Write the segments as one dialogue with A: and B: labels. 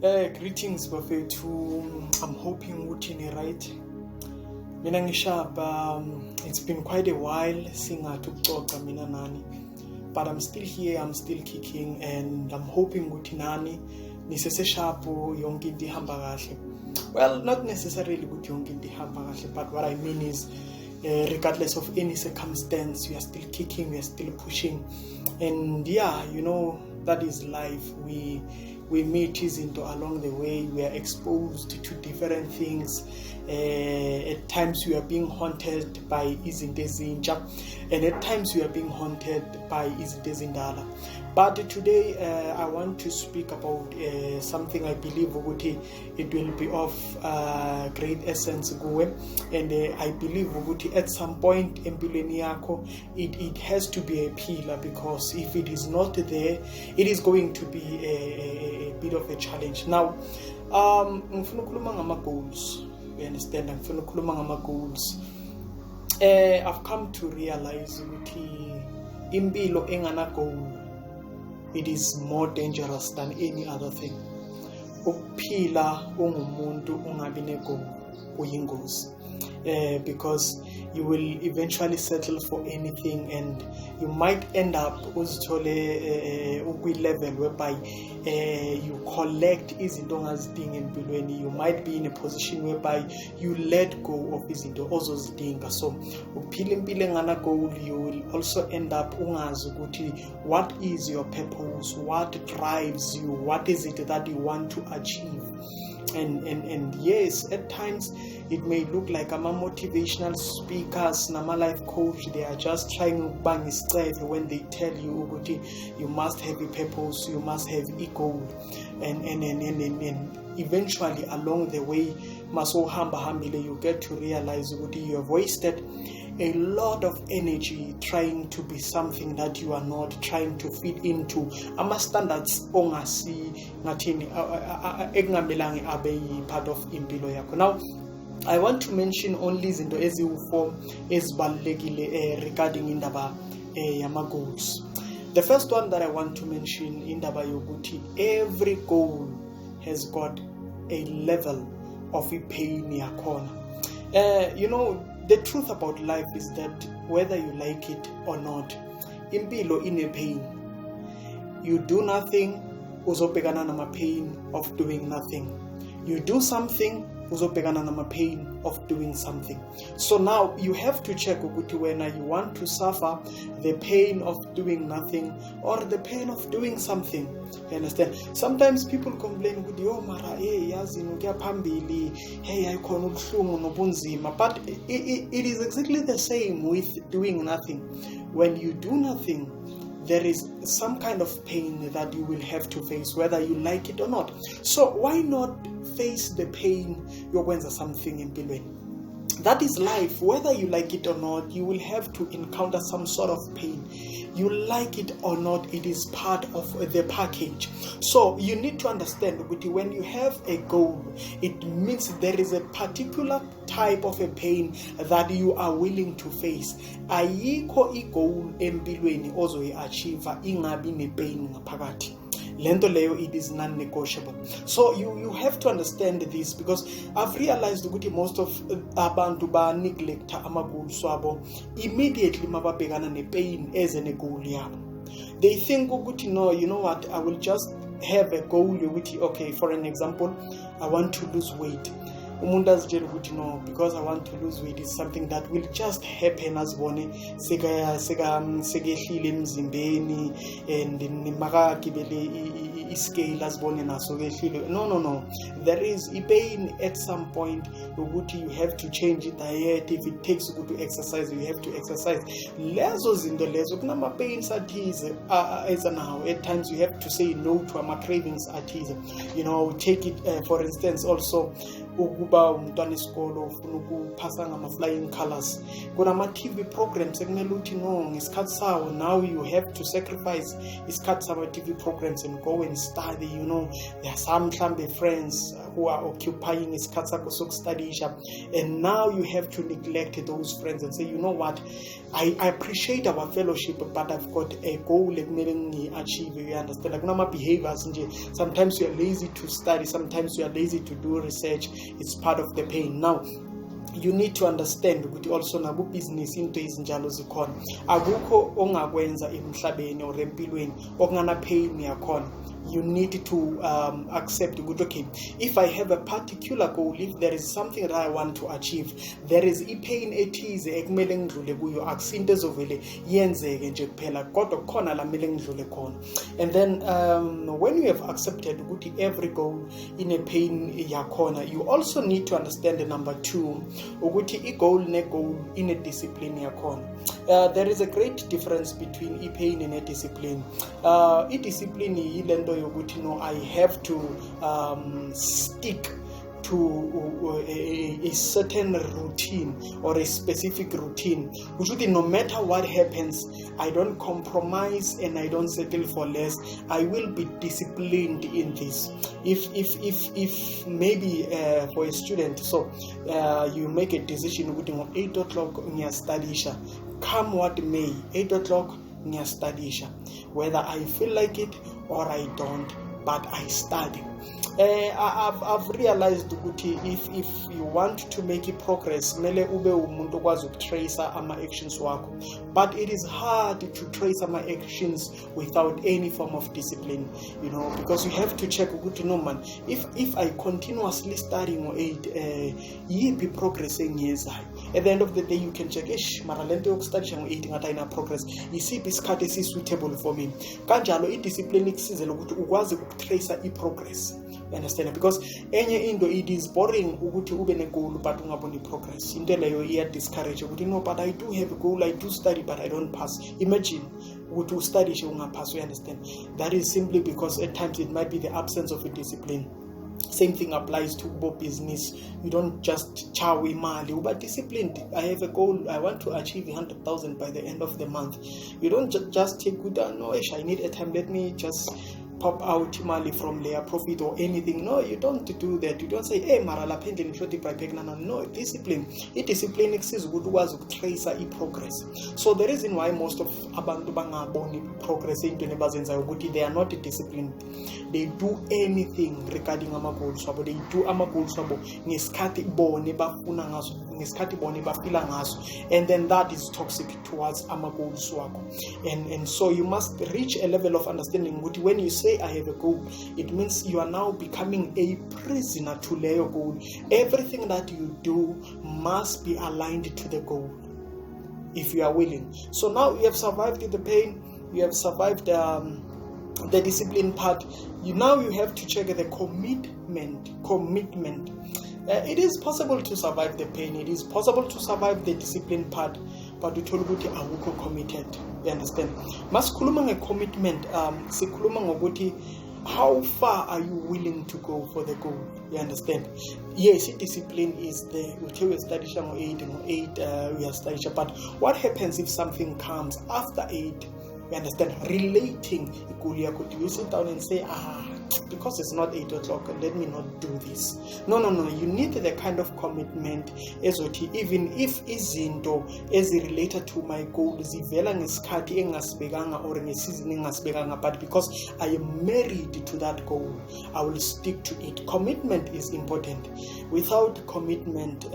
A: Greetings bafethu. I'm hoping uthini right. Mina ngishaba. It's been quite a while singathi ukuxoxa mina nani, but I'm still here, I'm still kicking, and I'm hoping ukuthi nani nisesesharpo yonke into ihamba kahle. Well, not necessarily ukuthi yonke into ihamba kahle, but what I mean is regardless of any circumstance, we are still kicking, we are still pushing, and yeah, that is life. We meet izinto along the way. We are exposed to different things. At times we are being haunted by izinto ezintsha, and at times we are being haunted by izinto ezindala. But today I want to speak about something I believe ukuthi it will be of great essence kuwe, and I believe ukuthi at some point empilweni yakho it has to be a pillar, because if it is not there, it is going to be a bit of a challenge. Now ngifuna ukukhuluma ngama goals. You understand? ngifuna ukukhuluma ngama goals. I've come to realize ukuthi impilo engana goal, it is more dangerous than any other thing. Ukuphila ungumuntu ungabi ne-goal kuyingozi, because you will eventually settle for anything, and you might end up uzithole ukwi-level whereby you collect izinto ongazidinga empilweni. You might be in a position whereby you let go of izinto ozozidinga. So ukuphila impilo engana goal, you will also end up ungazi ukuthi what is your purpose, what drives you, what is it that you want to achieve. And yes, at times it may look like I'm a motivational speakers, nama life coach, they are just trying to bang isicebe when they tell you ukuthi you must have a purpose, you must have a goal, and eventually along the way masohamba you get to realize ukuthi you have wasted a lot of energy trying to be something that you are not, trying to fit into ama standards ongasi ngathini ekungamelange abe part of impilo yakho. Now I want to mention only izinto eziwu-4 ezibalulekile regarding indaba yama goals. The first one that I want to mention indaba yokuthi every goal has got a level of pain yakhona. The truth about life is that whether you like it or not, impilo ine pain. You do nothing, uzobhekana nama pain of doing nothing. You do something, uzobhekana nama pain of doing something. So now you have to check ukuthi whether you want to suffer the pain of doing nothing or the pain of doing something. You understand? Sometimes people complain ukuthi yo mara yazi ngokuya phambili, ayikhona ubuhlungu nobunzima, but it is exactly the same with doing nothing. When you do nothing, there is some kind of pain that you will have to face, whether you like it or not. So why not face the pain yokwenza something empilweni? That is life. Whether you like it or not, you will have to encounter some sort of pain. You like it or not, it is part of the package. So you need to understand that when you have a goal, it means there is a particular type of a pain that you are willing to face. Ayikho i-goal empilweni ozoyi-achieve ingabi ne-pain ngaphakathi. Lento leyo, it is non-negotiable. So you have to understand this, because I've realized that most of abantu ba neglect ama goals wabo immediately mababhekana ne-pain as a goal yabo. They think ukuthi no, you know what, I will just have a goal ukuthi okay, for an example, I want to lose weight. Umuntu azitshela ukuthi no, because I want to lose weight is something that will just happen azibone sekehlile emzimbeni and makagibele iscale azibone naso kehlile. No, there is a pain at some point ukuthi you have to change diet. If it takes you to exercise, you have to exercise. Lezo zinto lezo kunama pains athize now. At times you have to say no to ama cravings athize. Take it for instance also uba umntwana isikolo ufuna ukuphasa ngama-flying colors, kunama-TV programs ekumele uthi no ngesikhathi sawo. Now you have to sacrifice isikhathi sama-TV programs and go and study. You know, there are some mhlambe friends who are occupying isikhathi sakho sokustudisha, and now you have to neglect those friends and say, you know what, I appreciate our fellowship, but I've got a goal ekumele ngi-achieve. You understand? Like kunama behaviors nje. Sometimes you are lazy to study, sometimes you are lazy to do research. It's part of the pain. Now you need to understand ukuthi also naku business into ezinjalo zikhona. Akukho ongakwenza emhlabeni or empilweni okungana pain yakhona. You need to accept ukuthi okay, if I have a particular goal, if there is something that I want to achieve, there is pain ethize ekumele ngidlule kuyo. Akusinto ezovele yenzeke nje kuphela, kodwa khona la mele ngidlule khona. And then when you have accepted ukuthi every goal in a pain yakhona, you also need to understand the number 2 ukuthi i-goal ne-goal in a discipline yakhona. There is a great difference between i-pain and a-discipline. I-discipline yilento yokuthi no, I have to stick to a certain routine or a specific routine, which would no matter what happens, I don't compromise and I don't settle for less. I will be disciplined in this. If maybe for a student, so you make a decision with 8 o'clock ngiyastudisha, come what may, 8 o'clock ngiyastudisha, whether I feel like it or I don't, but I study. I've realized ukuthi if you want to make progress, mele ube umuntu okwazi ukutracer ama-actions wakho, but it is hard to trace ama-actions without any form of discipline, you know, because you have to check ukuthi no man, if I continuously studying ngo-8, yiphi progress engiyenzayo. At the end of the day you can check, mara lento yokustudisha ngo-8 ngathi ayina progress, yisiphi isikhathi esi-suitable for me. Kanjalo i-discipline ikusizela ukuthi ukwazi ukutracer i-progress. You understand? Because enye into, it is boring ukuthi ube ne goal but ungaboni progress. Into leyo iya discourage ukuthi no, but I do have a goal, I do study but I don't pass. Imagine ukuthi ustudy ungapass. You understand? That is simply because at times it might be the absence of a discipline. Same thing applies to business. You don't just chow imali, but disciplined. I have a goal, I want to achieve 100,000 by the end of the month. You don't just take good, no, I need a time, let me just pop out mali from their profit or anything. No, you don't do that. You don't say, hey, mara la pending nishoti by pegna. No, discipline. Discipline exists good was tracer progress. So the reason why most of abantu bangaboni progress into nebazenza ukuthi they are not disciplined. They do anything regarding ama goals wabo. They do ama goals wabo ngesikhathi bone bafuna ngaso, ngesikhathi bone bafila ngaso, and then that is toxic towards ama goals wabo. And so you must reach a level of understanding ukuthi when you say I have a goal, it means you are now becoming a prisoner to your goal. Everything that you do must be aligned to the goal, if you are willing. So now you have survived the pain, you have survived the discipline part. Now you have to check the commitment. It is possible to survive the pain, it is possible to survive the discipline part, but you told ukuthi awukho committed. You understand? Masikhuluma nge-commitment, sikhuluma ngokuthi how far are you willing to go for the goal? You understand? Yes, discipline is there. We tell you studisha ngo-8, we are studisha, but what happens if something comes after 8? You understand? Relating, you sit down and say, because it's not 8 o'clock, let me not do this. No. You need the kind of commitment even if izinto related to my goal zivela ngesikhathi engasibekanga or ngesizini engasibekanga, but because I am married to that goal, I will stick to it. Commitment is important. Without commitment,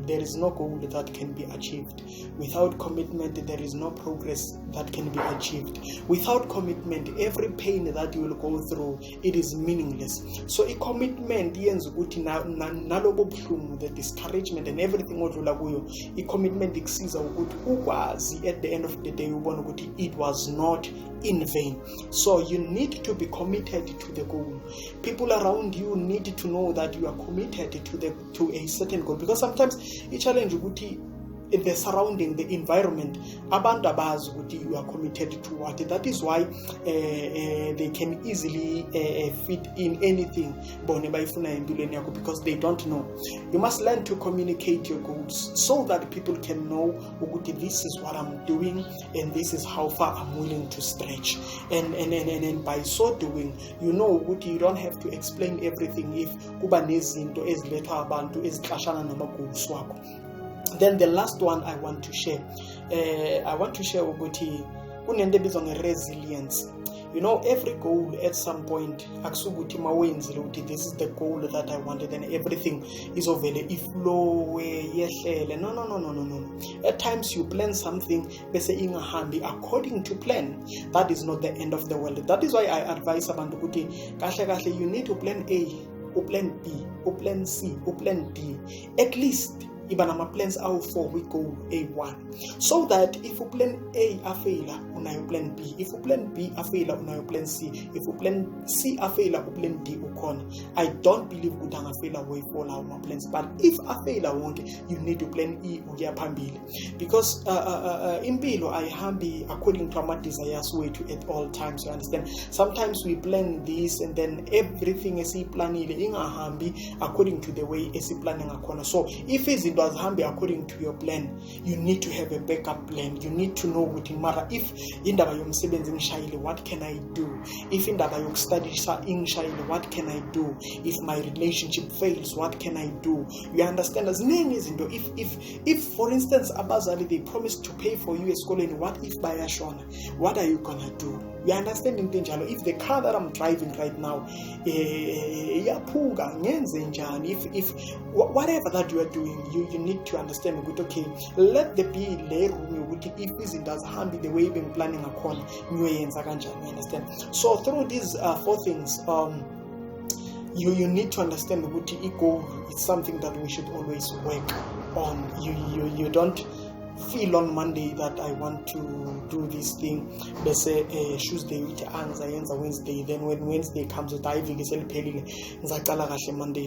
A: there is no goal that can be achieved. Without commitment, there is no progress that can be achieved. Without commitment, every pain that you will go through, it is meaningless. So a commitment yenza ukuthi nalobo buhlungu, the discouragement and everything odlula kuyo, a commitment ikusiza ukuthi ukwazi at the end of the day ubone ukuthi it was not in vain. So you need to be committed to the goal. People around you need to know that you are committed to a certain goal, because sometimes a challenge ukuthi the surrounding, the environment, abantu abazi ukuthi you are committed to what. That is why they can easily fit in anything because they don't know. You must learn to communicate your goals so that people can know this is what I'm doing and this is how far I'm willing to stretch. And by so doing, you know you don't have to explain everything if kuba nezinto ezilethwa abantu ezixashana nama-goals wakho. Then the last one I want to share ukuthi kunento ebizwa nge-resilience. You know, every goal at some point, akusukuthi mawenzile ukuthi this is the goal that I wanted and everything is ovele iflow yehlele. No. At times you plan something bese ingahambi according to plan. That is not the end of the world. That is why I advise abantu ukuthi kahle you need to plan A, plan B, plan C, plan D. At least even our plans are for we go A1, so that if you plan A a fail, unayo plan B. If you plan B a fail, unayo plan C. If you plan C a fail, you plan D ukona. I don't believe udanga fail away for our plans, but if a fail won't, you need to plan E uya phambili, because impilo ayihambi according to our desires way to at all times. You understand? Sometimes we plan this and then everything is planile ingahambi according to the way is planning akona. So if it's does hambi according to your plan, you need to have a backup plan. You need to know what in matter. If indaba yomsebenzi ngishayile, what can I do? If indaba yokustudisa ingishayile, what can I do? If my relationship fails, what can I do? You understand? As many as if for instance abazali they promise to pay for you esikoleni, what if bayashona? What are you gonna do? You understand in njalo? If the car that I'm driving right now yaphuka ngenze njani? If whatever that you are doing, you need to understand good, okay, let there be le room ukuthi if izinto azihambi the way you've been planning akhona ngiyoyenza kanjani. You understand? So through these 4 things, you need to understand ukuthi ego is something that we should always work on. You don't feel on Monday that I want to do this thing. They say Tuesday with answer Wednesday, then when Wednesday comes with Monday.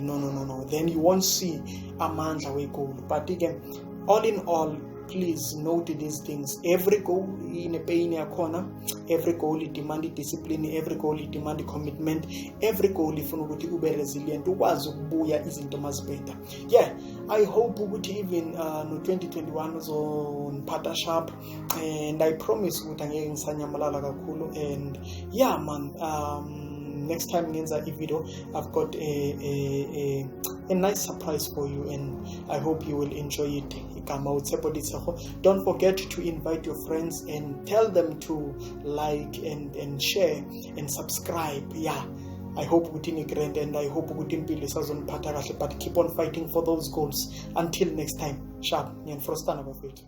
A: No. Then you won't see amandla we goal. But again, all in all, please note these things. Every goal in a pain corner, every goal it demanded discipline, every goal it demanded commitment, every goal if you be resilient, was buya isn't much better. Yeah, I hope even 2021 was on Pata Sharp, and I promise and yeah man, next time in the video I've got a nice surprise for you, and I hope you will enjoy it. Don't forget to invite your friends and tell them to like and share and subscribe. Yeah, I hope within grand, and I hope within but keep on fighting for those goals. Until next time, sharp and frostana of it.